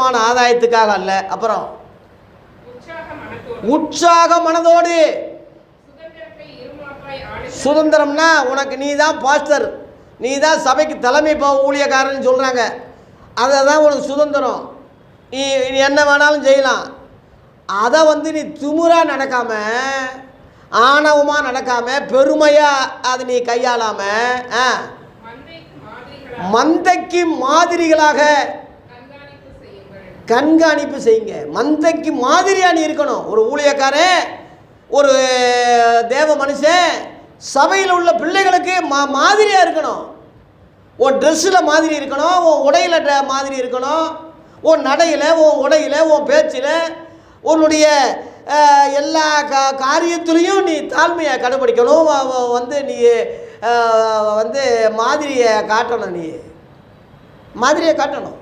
ஆதாயத்துக்காக அல்ல. அப்புறம் உற்சாக மனதோடு. சுதந்திரம்னா உனக்கு நீ தான் பாஸ்டர், நீ தான் சபைக்கு தலைமை ஊழியக்காரன்னு சொல்கிறாங்க, அதை தான் உனக்கு சுதந்திரம். நீ என்ன வேணாலும் செய்யலாம். அதை நீ திமிராக நடக்காம, ஆணவமாக நடக்காம, பெருமையாக அதை நீ கையாளாமல் மந்தைக்கு மாதிரிகளாக கண்காணிப்பு செய்யுங்க. மந்தைக்கு மாதிரியாக நீ இருக்கணும். ஒரு ஊழியக்காரன், ஒரு தேவ மனுஷன் சபையில் உள்ள பிள்ளைகளுக்கு மாதிரியாக இருக்கணும். உன் ட்ரெஸ்ஸில் மாதிரி இருக்கணும், உன் உடையில் மாதிரி இருக்கணும், உன் நடையில், உன் உடையில், உன் பேச்சில், உன்னுடைய எல்லா காரியத்துலேயும் நீ தாழ்மையை கடைபிடிக்கணும். நீ மாதிரியை காட்டணும். நீ மாதிரியை காட்டணும்.